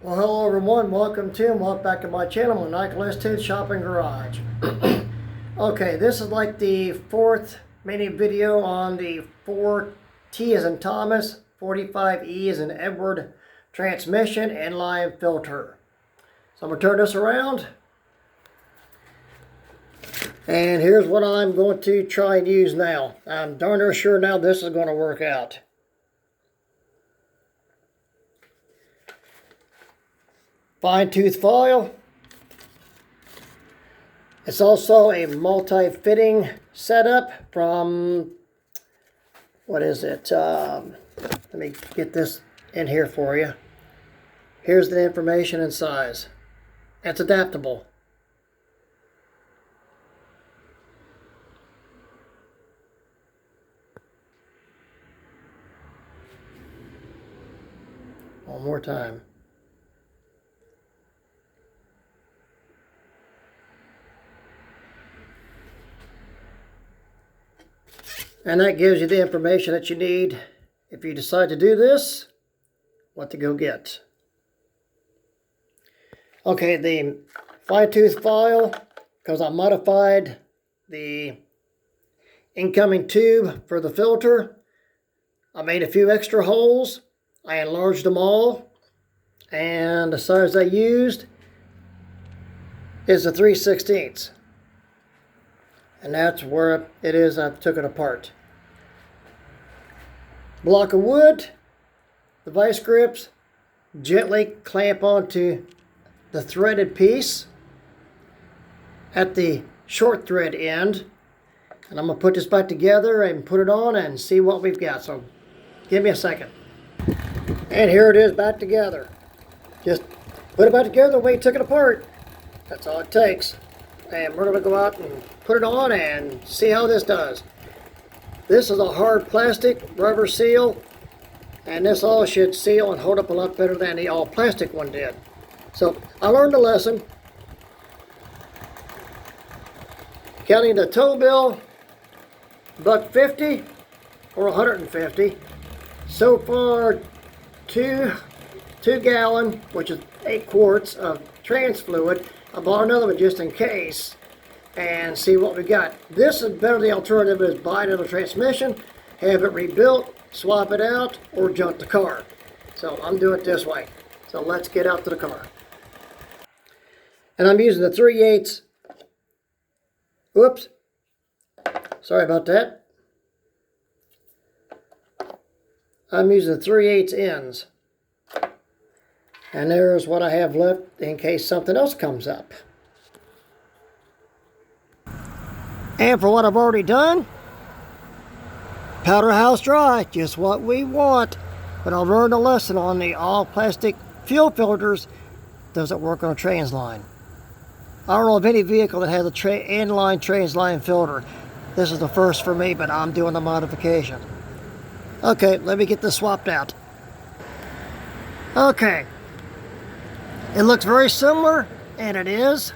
Well, hello everyone, welcome back to my channel, Michael S10 Shopping Garage. Okay, this is like the fourth mini video on the 4T as in Thomas, 45E as in Edward transmission inline filter. So I'm going to turn this around. And here's what I'm going to try and use now. I'm darn near sure now this is going to work out. Fine tooth file. It's also a multi-fitting setup from, what is it? Let me get this in here for you. Here's the information and size. It's adaptable. One more time. And that gives you the information that you need if you decide to do this, what to go get. Okay, the fine tooth file, because I modified the incoming tube for the filter. I made a few extra holes. I enlarged them all. And the size I used is a 3/16. And that's where it is. I took it apart. Block of wood, the vice grips, gently clamp onto the threaded piece at the short thread end. And I'm going to put this back together and put it on and see what we've got. So give me a second. And here it is back together. Just put it back together the way you took it apart. That's all it takes. And we're going to go out and put it on and see how this does. This is a hard plastic rubber seal, and this all should seal and hold up a lot better than the all plastic one did. So I learned a lesson. Counting the tow bill, $1.50 or $150. So far, two gallon, which is 8 quarts of trans fluid. I bought another one just in case and see what we got. This is better. The alternative is buy another transmission, have it rebuilt, swap it out, or junk the car. So I'm doing it this way. So let's get out to the car. And I'm using the 3/8. Oops. Sorry about that. I'm using the 3/8 ends. And there's what I have left in case something else comes up. And for what I've already done, powder house dry, just what we want. But I've learned a lesson on the all plastic fuel filters. Doesn't work on a trans line. I don't know of any vehicle that has a inline trans line filter. This is the first for me, but I'm doing the modification. Okay, let me get this swapped out. Okay. It looks very similar, and it is.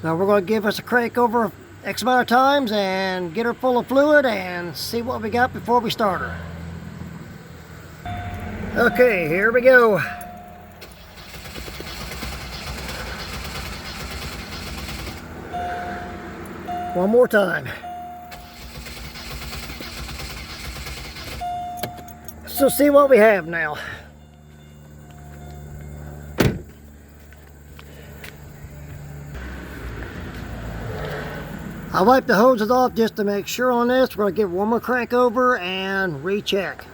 Now we're going to give us a crank over X amount of times and get her full of fluid and see what we got before we start her. Okay, here we go. One more time. So see what we have now. I wiped the hoses off just to make sure on this. We're going to give one more crank over and recheck.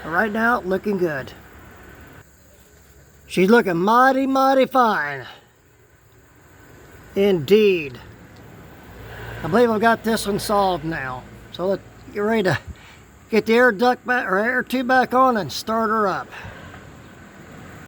Right now, looking good. She's looking mighty, mighty fine. Indeed. I believe I've got this one solved now. So let's get ready to get the air duct back or air tube back on and start her up.